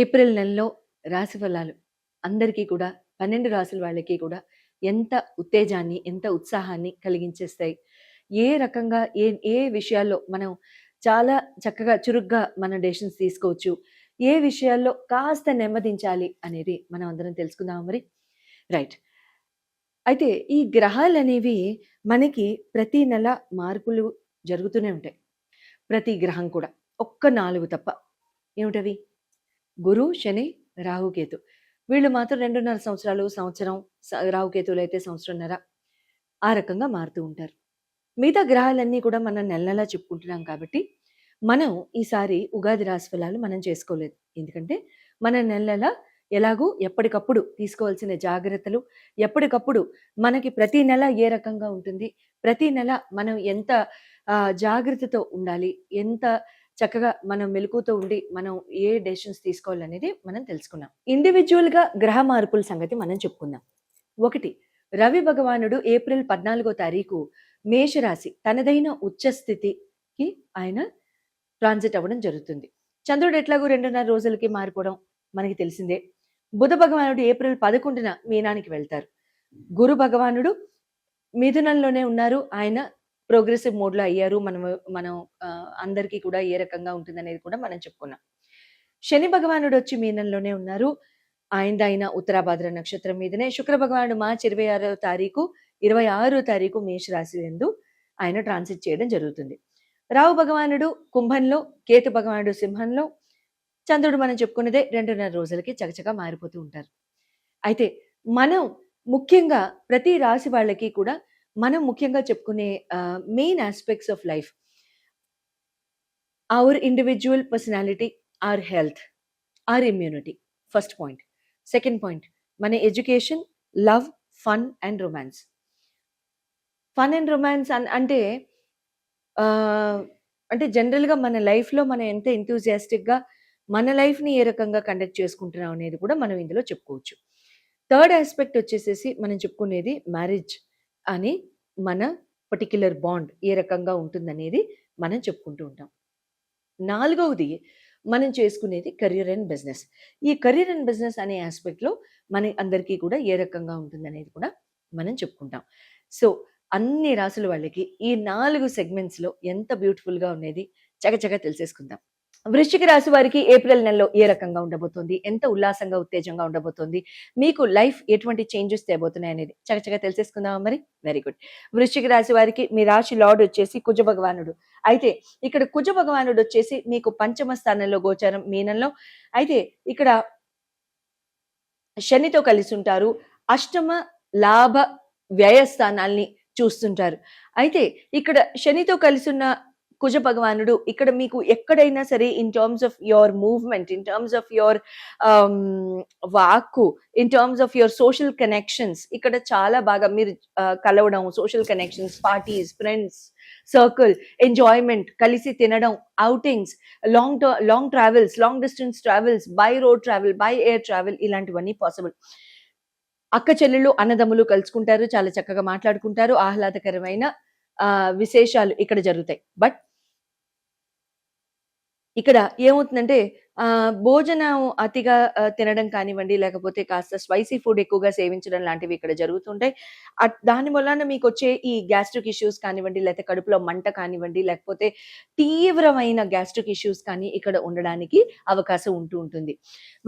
April నెలలో రాశి ఫలాలు అందరికీ కూడా 12 రాసుల వాళ్ళకి కూడా ఎంత ఉత్తేజాన్ని, ఎంత ఉత్సాహాన్ని కలిగించేస్తాయి. ఏ రకంగా ఏ ఏ విషయాల్లో మనం చాలా చక్కగా చురుగ్గా మన డెసిషన్స్ తీసుకోవచ్చు. ఏ విషయాల్లో కాస్త నెమ్మదించాలి అనేది మనం అందరం తెలుసుకుందామా మరి? రైట్. అయితే ఈ గ్రహాలనేవి మనకి ప్రతి నెల మార్పులు జరుగుతూనే ఉంటాయి. ప్రతి గ్రహం కూడా. ఒక్క 4 తప్ప. ఏమిటవి? గురు, శని, రాహుకేతు. వీళ్ళు మాత్రం 2.5 సంవత్సరాలు, సంవత్సరం, రాహుకేతువులైతే సంవత్సరంన్నర ఆ రకంగా మారుతూ ఉంటారు. మిగతా గ్రహాలన్నీ కూడా మనం నెల నెలా చెప్పుకుంటున్నాం కాబట్టి, మనం ఈసారి ఉగాది రాశి ఫలాలు మనం చేసుకోలేదు. ఎందుకంటే మన నెల నెలా ఎలాగూ ఎప్పటికప్పుడు తీసుకోవాల్సిన జాగ్రత్తలు, ఎప్పటికప్పుడు మనకి ప్రతి నెల ఏ రకంగా ఉంటుంది, ప్రతి నెల మనం ఎంత జాగ్రత్తతో ఉండాలి, ఎంత చక్కగా మనం మెలకువతో ఉండి మనం ఏ డెసిషన్స్ తీసుకోవాలనేది మనం తెలుసుకున్నాం. ఇండివిజువల్గా గ్రహ మార్పుల సంగతి మనం చెప్పుకుందాం. 1, రవి భగవానుడు ఏప్రిల్ 14వ తారీఖు మేషరాశి తనదైన ఉచ్చ స్థితికి ఆయన ట్రాన్సిట్ అవ్వడం జరుగుతుంది. చంద్రుడు ఎట్లాగూ 2.5 రోజులకి మారిపోవడం మనకి తెలిసిందే. బుధ భగవానుడు ఏప్రిల్ 11న మీనానికి వెళ్తారు. గురు భగవానుడు మిథునంలోనే ఉన్నారు. ఆయన ప్రోగ్రెసివ్ మోడ్లో అయ్యారు. మనం అందరికీ కూడా ఏ రకంగా ఉంటుందనేది కూడా మనం చెప్పుకున్నాం. శని భగవానుడు వచ్చి మీనంలోనే ఉన్నారు. ఆయన ఉత్తరాభాద్ర నక్షత్రం మీదనే. శుక్ర భగవానుడు మార్చి 26వ తారీఖు 26వ తారీఖు మేషరాశి యందు ఆయన ట్రాన్సిట్ చేయడం జరుగుతుంది. రాహు భగవానుడు కుంభంలో, కేతు భగవానుడు సింహంలో, చంద్రుడు మనం చెప్పుకున్నదే 2.5 రోజులకి చకచకా మారిపోతూ ఉంటారు. అయితే మనం ముఖ్యంగా ప్రతి రాశి వాళ్ళకి కూడా మనం ముఖ్యంగా చెప్పుకునే main aspects of life, our individual personality, our health, our immunity. First point. Second point, మన education, love, fun and romance. Fun and romance అంటే జనరల్గా మన లైఫ్లో మనం ఎంత ఎంతూజియాస్టిక్గా మన లైఫ్ని ఏ రకంగా కండక్ట్ చేసుకుంటున్నాం అనేది కూడా మనం ఇందులో చెప్పుకోవచ్చు. థర్డ్ ఆస్పెక్ట్ వచ్చేసేసి మనం చెప్పుకునేది మ్యారేజ్ అని, మన పర్టిక్యులర్ బాండ్ ఏ రకంగా ఉంటుందనేది మనం చెప్పుకుంటూ ఉంటాం. 4వది మనం చేసుకునేది కెరీర్ అండ్ బిజినెస్. ఈ కెరీర్ అండ్ బిజినెస్ అనే ఆస్పెక్ట్లో మన అందరికీ కూడా ఏ రకంగా ఉంటుందనేది కూడా మనం చెప్పుకుంటాం. సో అన్ని రాసుల వాళ్ళకి ఈ 4 సెగ్మెంట్స్లో ఎంత బ్యూటిఫుల్గా ఉండేది చకచకా తెలిసేసుకుందాం. వృశ్చిక రాశి వారికి ఏప్రిల్ నెలలో ఏ రకంగా ఉండబోతోంది, ఎంత ఉల్లాసంగా ఉత్తేజంగా ఉండబోతోంది, మీకు లైఫ్ ఎటువంటి చేంజెస్ తేబోతున్నాయి అనేది చకచకా తెలిసేసుకుందామా మరి? Very good. వృశ్చిక రాశి వారికి మీ రాశి లార్డ్ వచ్చేసి కుజ భగవానుడు. అయితే ఇక్కడ కుజ భగవానుడు వచ్చేసి మీకు పంచమ స్థానంలో గోచారం మీనంలో. అయితే ఇక్కడ శనితో కలిసి ఉంటారు. అష్టమ లాభ వ్యయస్థానాల్ని చూస్తుంటారు. అయితే ఇక్కడ శనితో కలిసి ఉన్న కుజ భగవానుడు ఇక్కడ మీకు ఎక్కడైనా సరే in terms of your movement, in terms of your వాక్కు, in terms of your social connections ఇక్కడ చాలా బాగా మీరు కలవడం, social connections, parties, friends circle, enjoyment, కలిసి తినడం, outings, long travels, long distance travels, by road travel, by air travel, ఇలాంటివన్నీ possible. అక్క చెల్లెళ్ళు అన్నదమ్ములు కలుసుకుంటారు, చాలా చక్కగా మాట్లాడుకుంటారు, ఆహ్లాదకరమైన విశేషాలు ఇక్కడ జరుగుతాయి. బట్ ఇక్కడ ఏమవుతుందంటే భోజనం అతిగా తినడం కానివ్వండి, లేకపోతే కాస్త స్పైసీ ఫుడ్ ఎక్కువగా సేవించడం లాంటివి ఇక్కడ జరుగుతుంటాయి. దాని వలన మీకు వచ్చే ఈ గ్యాస్ట్రిక్ ఇష్యూస్ కానివ్వండి, లేకపోతే కడుపులో మంట కానివ్వండి, లేకపోతే తీవ్రమైన గ్యాస్ట్రిక్ ఇష్యూస్ కానీ ఇక్కడ ఉండడానికి అవకాశం ఉంటుంది.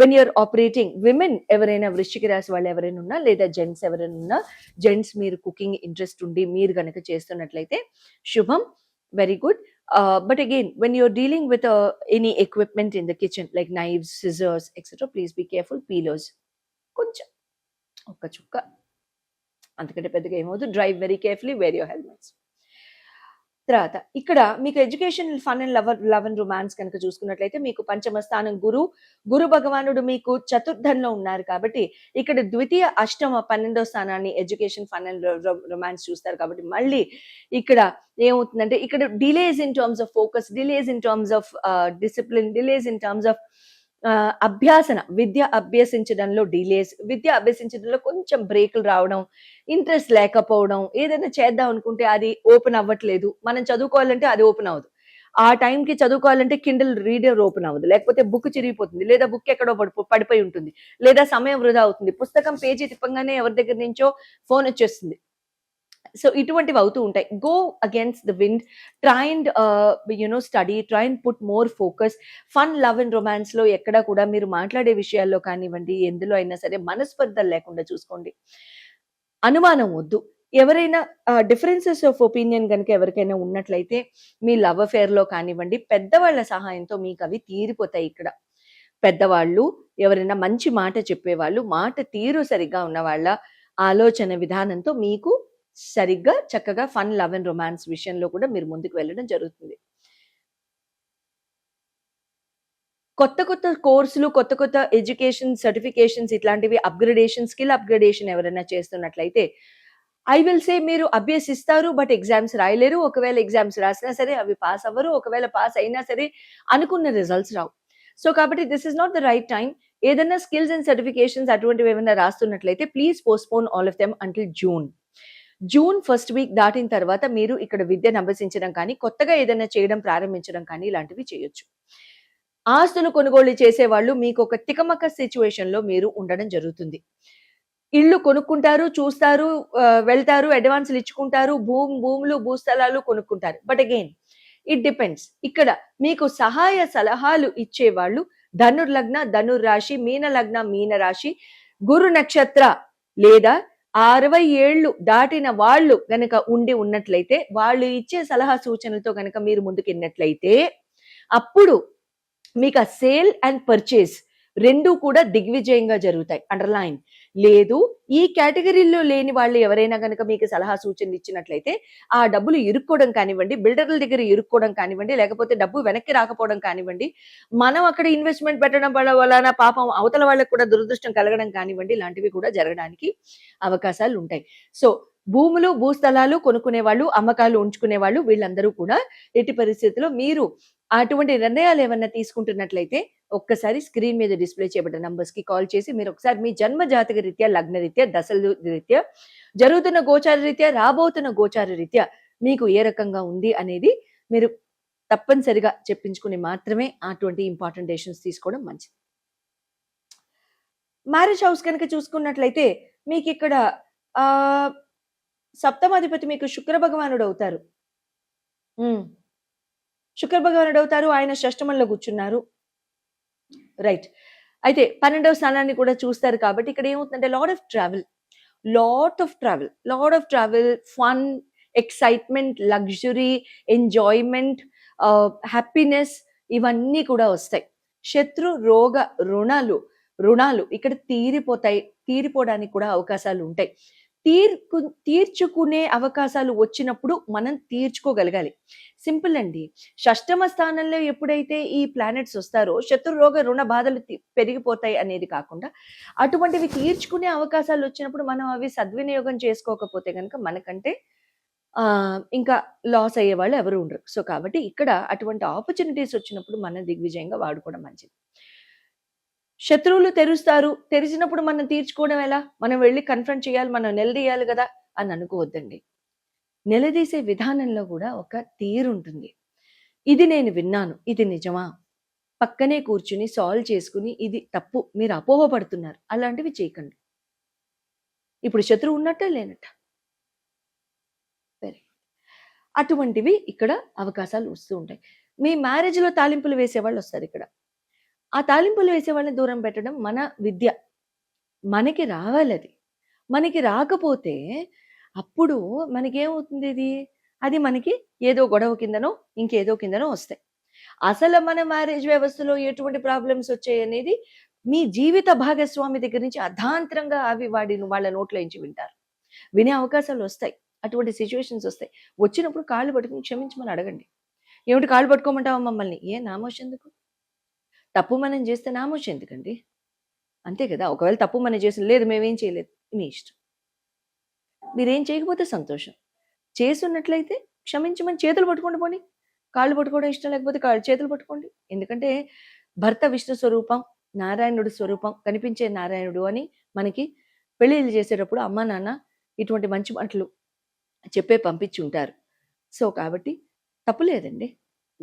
వెన్ యూఆర్ ఆపరేటింగ్, విమెన్ ఎవరైనా వృశ్చిక రాశి వాళ్ళు ఎవరైనా ఉన్నా, లేదా జెంట్స్ ఎవరైనా ఉన్నా, జెంట్స్ మీరు కుకింగ్ ఇంట్రెస్ట్ ఉండి మీరు కనుక చేస్తున్నట్లయితే శుభం, very good. But again, when you're dealing with any equipment in the kitchen like knives, scissors, etc., please be careful. Peelers koncham oka chukka antakante pedaga emavadu. Drive very carefully, wear your helmets. తర్వాత ఇక్కడ మీకు education, fun and love and romance కనుక చూసుకున్నట్లయితే మీకు పంచమ స్థానం గురు భగవానుడు మీకు చతుర్థంలో ఉన్నారు కాబట్టి ఇక్కడ ద్వితీయ, అష్టమ, 12వ స్థానాన్ని ఎడ్యుకేషన్, ఫన్ అండ్ రొమాన్స్ చూస్తారు. కాబట్టి మళ్ళీ ఇక్కడ ఏమవుతుందంటే ఇక్కడ delays in terms of focus, delays in terms of discipline, delays in terms of విద్య అభ్యసించడంలో డిలేస్, విద్య అభ్యసించడంలో కొంచెం బ్రేకులు రావడం, ఇంట్రెస్ట్ లేకపోవడం, ఏదైనా చేద్దాం అనుకుంటే అది ఓపెన్ అవ్వట్లేదు, మనం చదువుకోవాలంటే అది ఓపెన్ అవ్వదు. ఆ టైంకి చదువుకోవాలంటే కిండిల్ రీడర్ ఓపెన్ అవ్వదు, లేకపోతే బుక్ చిరిగిపోతుంది, లేదా బుక్ ఎక్కడో పడిపోయి ఉంటుంది, లేదా సమయం వృధా అవుతుంది, పుస్తకం పేజీ తిప్పంగానే ఎవరి దగ్గర నుంచో ఫోన్ వచ్చేస్తుంది. సో ఇటువంటివి అవుతూ ఉంటాయి. Go against the wind, try and study, try and put more focus. Fun, love and romance లో ఎక్కడా కూడా మీరు మాట్లాడే విషయాల్లో కానివ్వండి, ఎందులో అయినా సరే మనస్పర్ధలు లేకుండా చూసుకోండి. అనుమానం వద్దు. ఎవరైనా డిఫరెన్సెస్ ఆఫ్ ఒపీనియన్ కనుక ఎవరికైనా ఉన్నట్లయితే మీ లవ్ అఫేర్ లో కానివ్వండి, పెద్దవాళ్ళ సహాయంతో మీకు అవి తీరిపోతాయి. ఇక్కడ పెద్దవాళ్ళు, ఎవరైనా మంచి మాట చెప్పేవాళ్ళు, మాట తీరు సరిగ్గా ఉన్న వాళ్ళ ఆలోచన విధానంతో మీకు సరిగ్గా చక్కగా ఫన్, లవ్ అండ్ రొమాన్స్ విషయంలో కూడా మీరు ముందుకు వెళ్ళడం జరుగుతుంది. కొత్త కొత్త కోర్సులు, కొత్త కొత్త ఎడ్యుకేషన్ సర్టిఫికేషన్స్, ఇట్లాంటివి అప్గ్రేడేషన్, స్కిల్ అప్గ్రేడేషన్ ఎవరైనా చేస్తున్నట్లయితే ఐ విల్ సే మీరు అభ్యసిస్తారు, బట్ ఎగ్జామ్స్ రాయలేరు. ఒకవేళ ఎగ్జామ్స్ రాసినా సరే అవి పాస్ అవ్వరు. ఒకవేళ పాస్ అయినా సరే అనుకున్న రిజల్ట్స్ రావు. సో కాబట్టి this is not the right time. ఏదైనా స్కిల్స్ అండ్ సర్టిఫికేషన్స్ అటువంటివి ఏమైనా రాస్తున్నట్లయితే please postpone all of them until June first week దాటిన తర్వాత మీరు ఇక్కడ విద్యను అభ్యసించడం కానీ, కొత్తగా ఏదైనా చేయడం ప్రారంభించడం కానీ ఇలాంటివి చేయొచ్చు. ఆస్తులు కొనుగోలు చేసేవాళ్ళు మీకు ఒక తికమక సిచ్యువేషన్ లో మీరు ఉండడం జరుగుతుంది. ఇళ్ళు కొనుక్కుంటారు, చూస్తారు, వెళ్తారు, అడ్వాన్స్లు ఇచ్చుకుంటారు, భూములు, భూస్థలాలు కొనుక్కుంటారు. But again it depends. ఇక్కడ మీకు సహాయ సలహాలు ఇచ్చేవాళ్ళు ధనుర్లగ్న, ధనుర్రాశి, మీన లగ్న, మీన రాశి, గురు నక్షత్ర లేదా 60 ఏళ్ళు దాటిన వాళ్ళు గనక ఉన్నట్లయితే, వాళ్ళు ఇచ్చే సలహా సూచనలతో గనక మీరు ముందుకెళ్ళినట్లయితే అప్పుడు మీకు ఆ సేల్ అండ్ పర్చేస్ రెండు కూడా దిగ్విజయంగా జరుగుతాయి. అండర్లైన్. లేదు, ఈ కేటగిరీలో లేని వాళ్ళు ఎవరైనా కనుక మీకు సలహా సూచనలు ఇచ్చినట్లయితే ఆ డబ్బులు ఇరుక్కోవడం కానివ్వండి, బిల్డర్ల దగ్గర ఇరుక్కోవడం కానివ్వండి, లేకపోతే డబ్బు వెనక్కి రాకపోవడం కానివ్వండి, మనం అక్కడ ఇన్వెస్ట్మెంట్ పెట్టడం వలన పాపం అవతల వాళ్ళకు కూడా దురదృష్టం కలగడం కానివ్వండి, ఇలాంటివి కూడా జరగడానికి అవకాశాలు ఉంటాయి. సో భూములు, భూస్థలాలు కొనుక్కునే వాళ్ళు, అమ్మకాలు ఉంచుకునే వాళ్ళు, వీళ్ళందరూ కూడా ఎట్టి పరిస్థితుల్లో మీరు అటువంటి నిర్ణయాలు ఏమన్నా తీసుకుంటున్నట్లయితే ఒక్కసారి స్క్రీన్ మీద డిస్ప్లే చేయబడ్డ నంబర్స్ కి కాల్ చేసి మీరు ఒకసారి మీ జన్మ జాతక రీత్యా, లగ్న రీత్యా, దశల రీత్యా, జరుగుతున్న గోచార రీత్యా, రాబోతున్న గోచార రీత్యా మీకు ఏ రకంగా ఉంది అనేది మీరు తప్పనిసరిగా చెప్పించుకుని మాత్రమే అటువంటి ఇంపార్టెంట్ డెసిషన్స్ తీసుకోవడం మంచిది. మ్యారేజ్ హౌస్ కనుక చూసుకున్నట్లయితే మీకు ఇక్కడ సప్తమాధిపతి మీకు శుక్ర భగవానుడు అవుతారు. శుక్ర భగవానుడు అవుతారు. ఆయన షష్టమంలో కూర్చున్నారు. రైట్. అయితే 12వ స్థానాన్ని కూడా చూస్తారు కాబట్టి ఇక్కడ ఏమవుతుందంటే lot of travel, fun, excitement, luxury, enjoyment, happiness ఇవన్నీ కూడా వస్తాయి. శత్రు, రోగ, రుణాలు ఇక్కడ తీరిపోవడానికి కూడా అవకాశాలు ఉంటాయి. తీర్చుకునే అవకాశాలు వచ్చినప్పుడు మనం తీర్చుకోగలగాలి. సింపుల్ అండి. షష్టమ స్థానంలో ఎప్పుడైతే ఈ ప్లానెట్స్ వస్తారో శత్రు, రోగ, రుణ బాధలు పెరిగిపోతాయి అనేది కాకుండా అటువంటివి తీర్చుకునే అవకాశాలు వచ్చినప్పుడు మనం అవి సద్వినియోగం చేసుకోకపోతే కనుక మనకంటే ఇంకా లాస్ అయ్యే వాళ్ళు ఎవరు ఉండరు. సో కాబట్టి ఇక్కడ అటువంటి ఆపర్చునిటీస్ వచ్చినప్పుడు మనం దిగ్విజయంగా వాడుకోవడం మంచిది. శత్రువులు తెరిచినప్పుడు మనం తీర్చుకోవడం ఎలా? మనం వెళ్ళి కన్ఫ్రంట్ చేయాలి, మనం నిలదీయాలి కదా అని అనుకోవద్దండి. నిలదీసే విధానంలో కూడా ఒక తీరుంటుంది. ఇది నేను విన్నాను, ఇది నిజమా? పక్కనే కూర్చుని సాల్వ్ చేసుకుని ఇది తప్పు, మీరు అపోహపడుతున్నారు, అలాంటివి చేయకండి. ఇప్పుడు శత్రువు ఉన్నట్ట లేనట్ట? వెరీ అటువంటివి ఇక్కడ అవకాశాలు వస్తూ ఉంటాయి. మీ మ్యారేజ్లో తాలింపులు వేసేవాళ్ళు వస్తారు ఇక్కడ. ఆ తాలింపులు వేసే వాళ్ళని దూరం పెట్టడం మన విద్య. మనకి రావాలి అది. మనకి రాకపోతే అప్పుడు మనకేమవుతుంది? అది మనకి ఏదో గొడవ కిందనో ఇంకేదో కిందనో వస్తాయి. అసలు మన మ్యారేజ్ వ్యవస్థలో ఎటువంటి ప్రాబ్లమ్స్ వచ్చాయి అనేది మీ జీవిత భాగస్వామి దగ్గర నుంచి అర్ధాంతరంగా అవి వాళ్ళ నోట్లో నుంచి వింటారు. వినే అవకాశాలు వస్తాయి. అటువంటి సిచ్యువేషన్స్ వస్తాయి. వచ్చినప్పుడు కాళ్ళు పట్టుకుని క్షమించమని అడగండి. ఏమిటి కాళ్ళు పట్టుకోమంటావా మమ్మల్ని? నామోషెందుకు? తప్పు మనం చేస్తే నామోషి ఎందుకండి? అంతే కదా. ఒకవేళ తప్పు మనం చేసిన లేదు, మేమేం చేయలేదు, మీ ఇష్టం. మీరేం చేయకపోతే సంతోషం. చేసున్నట్లయితే క్షమించమని చేతులు పట్టుకోండి. పోనీ కాళ్ళు పట్టుకోవడం ఇష్టం లేకపోతే చేతులు పట్టుకోండి. ఎందుకంటే భర్త విష్ణు స్వరూపం, నారాయణుడు స్వరూపం, కనిపించే నారాయణుడు అని మనకి పెళ్ళిళ్ళు చేసేటప్పుడు అమ్మ నాన్న ఇటువంటి మంచి మాటలు చెప్పే పంపించి ఉంటారు. సో కాబట్టి తప్పు లేదండి.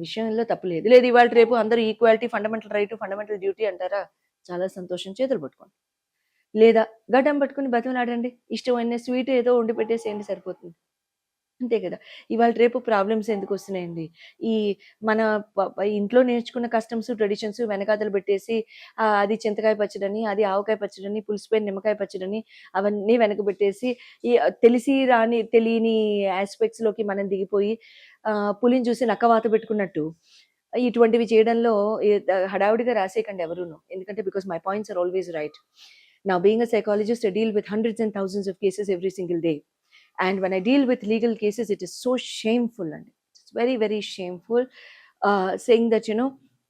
విషయంలో తప్పు లేదు. లేదు ఇవాళ రేపు అందరూ equality, fundamental right, fundamental duty అంటారా? చాలా సంతోషం, చేతులు పట్టుకోండి. లేదా గడ్డం పట్టుకొని బతిమలాడండి. ఇష్టమైన స్వీట్ ఏదో వండి పెట్టేసేయండి సరిపోతుంది. అంతే కదా! ఇవాళ రేపు ప్రాబ్లమ్స్ ఎందుకొస్తున్నాయండి? ఈ మన ఇంట్లో నేర్చుకున్న కస్టమ్స్, ట్రెడిషన్స్ వెనకాతల పెట్టేసి అది చింతకాయ పచ్చడని, అది ఆవకాయ పచ్చడని, పులిసిపోయిన నిమ్మకాయ పచ్చడని అవన్నీ వెనకబెట్టేసి ఈ తెలియని యాస్పెక్ట్స్‌లోకి మనం దిగిపోయి పులిని చూసి నక్కవాత పెట్టుకున్నట్టు ఇటువంటివి చేయడంలో హడావిడిగా రాసేయకండి ఎవరూను. ఎందుకంటే because my points are always right. Now being a psychologist, I deal with hundreds and thousands of cases every single day. And when I deal with legal cases, it is so shameful, and it's very, very shameful, saying that,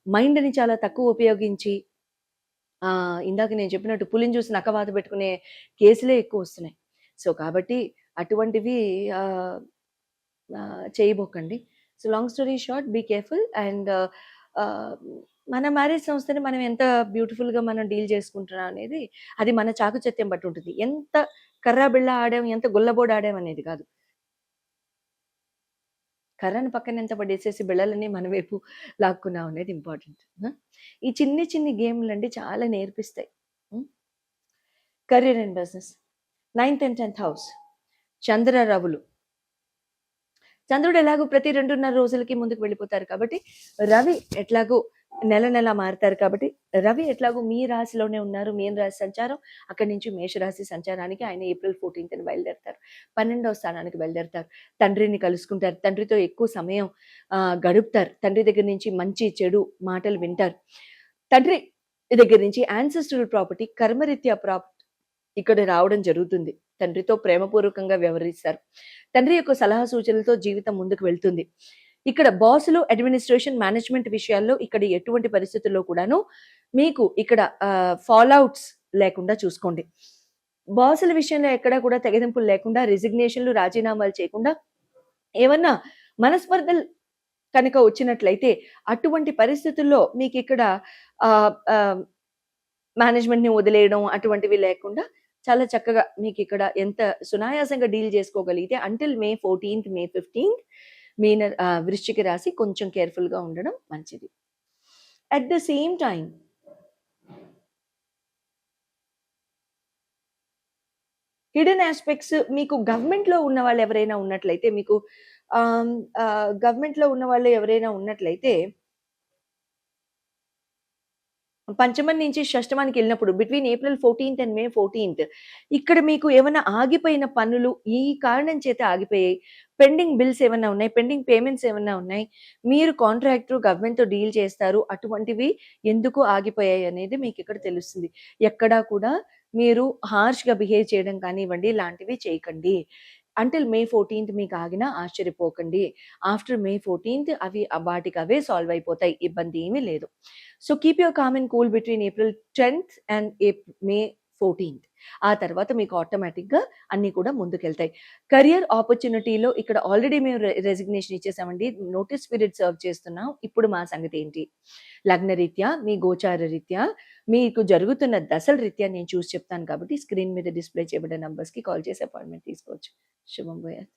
mind ని చాలా తక్కువ ఉపయోగించి ఇందాక నేను చెప్పినట్టు పులిని చూసి నక్కవాత పెట్టుకునే కేసులే ఎక్కువ వస్తున్నాయి. సో కాబట్టి అటువంటివి చేయబోకండి. So long story short, be careful. And మన మ్యారేజ్ సంస్థని మనం ఎంత బ్యూటిఫుల్గా మనం డీల్ చేసుకుంటున్నాం అనేది అది మన చాకుచత్యం బట్టి ఉంటుంది. ఎంత కర్రా బిళ్ళ ఆడాం, ఎంత గుల్లబోడు ఆడాం అనేది కాదు. కర్రను పక్కన ఎంత పడేసేసి బిళ్ళలని మన వైపు లాక్కున్నాం అనేది ఇంపార్టెంట్. ఈ చిన్ని చిన్ని గేమ్లు అండి చాలా నేర్పిస్తాయి. Career and business, 9th and 10th house, చంద్ర రవులు. చంద్రుడు ఎలాగో ప్రతి 2.5 రోజులకి ముందుకు వెళ్ళిపోతారు కాబట్టి రవి ఎట్లాగో నెల మారుతారు కాబట్టి రవి ఎట్లాగో మీ రాశిలోనే ఉన్నారు. మీన రాశి సంచారం, అక్కడి నుంచి మేషరాశి సంచారానికి ఆయన April 14th బయలుదేరతారు. 12వ స్థానానికి బయలుదేరతారు. తండ్రిని కలుసుకుంటారు, తండ్రితో ఎక్కువ సమయం గడుపుతారు, తండ్రి దగ్గర నుంచి మంచి చెడు మాటలు వింటారు. తండ్రి దగ్గర నుంచి యాన్సెస్ట్రల్ ప్రాపర్టీ, కర్మరీత్యా ప్రాపర్టీ ఇక్కడ రావడం జరుగుతుంది. తండ్రితో ప్రేమపూర్వకంగా వ్యవహరిస్తారు. తండ్రి యొక్క సలహా సూచనలతో జీవితం ముందుకు వెళ్తుంది. ఇక్కడ బాసులు, అడ్మినిస్ట్రేషన్, మేనేజ్మెంట్ విషయాల్లో ఇక్కడ ఎటువంటి పరిస్థితుల్లో కూడాను మీకు ఇక్కడ ఫాల్అవుట్స్ లేకుండా చూసుకోండి. బాసుల విషయంలో ఎక్కడా కూడా తెగదింపులు లేకుండా, రిజిగ్నేషన్లు, రాజీనామాలు చేయకుండా, ఏమన్నా మనస్పర్ధలు కనుక వచ్చినట్లయితే అటువంటి పరిస్థితుల్లో మీకు ఇక్కడ మేనేజ్మెంట్ ని వదిలేయడం అటువంటివి లేకుండా చాలా చక్కగా మీకు ఇక్కడ ఎంత సునాయాసంగా డీల్ చేసుకోగలిగితే until May 14th, May 15th మీన వృశ్చిక రాశి కొంచెం కేర్ఫుల్ గా ఉండడం మంచిది. At the same time hidden aspects, మీకు గవర్నమెంట్ లో ఉన్న వాళ్ళు ఎవరైనా ఉన్నట్లయితే, మీకు గవర్నమెంట్ లో ఉన్న వాళ్ళు ఎవరైనా ఉన్నట్లయితే పంచమం నుంచి షష్టమానికి వెళ్ళినప్పుడు between April 14th and May 14th ఇక్కడ మీకు ఏమైనా ఆగిపోయిన పనులు ఈ కారణం చేత ఆగిపోయాయి, పెండింగ్ బిల్స్ ఏమైనా ఉన్నాయి, పెండింగ్ పేమెంట్స్ ఏమైనా ఉన్నాయి, మీరు కాంట్రాక్టర్ గవర్నమెంట్తో డీల్ చేస్తారు, అటువంటివి ఎందుకు ఆగిపోయాయి అనేది మీకు ఇక్కడ తెలుస్తుంది. ఎక్కడా కూడా మీరు హార్ష్గా బిహేవ్ చేయడం కానివ్వండి ఇలాంటివి చేయకండి. అంటిల్ May 14th మీకు ఆగినా ఆశ్చర్యపోకండి. ఆఫ్టర్ May 14th అవి వాటికి అవే సాల్వ్ అయిపోతాయి, ఇబ్బంది ఏమీ లేదు. So keep your calm and cool between April 10th and May 14th. ఆ తర్వాత మీకు ఆటోమేటిక్గా అన్నీ కూడా ముందుకెళ్తాయి. కెరియర్ ఆపర్చునిటీలో ఇక్కడ ఆల్రెడీ మేము రెసిగ్నేషన్ ఇచ్చేసామండి, నోటీస్ పీరియడ్ సర్వ్ చేస్తున్నాం, ఇప్పుడు మా సంగతి ఏంటి? లగ్న రీత్యా, మీ గోచార రీత్యా, మీకు జరుగుతున్న దశల రీత్యా నేను చూసి చెప్తాను కాబట్టి స్క్రీన్ మీద డిస్ప్లే చేయబడే నంబర్స్కి కాల్ చేసి అపాయింట్మెంట్ తీసుకోవచ్చు. శుభం భూయాత్.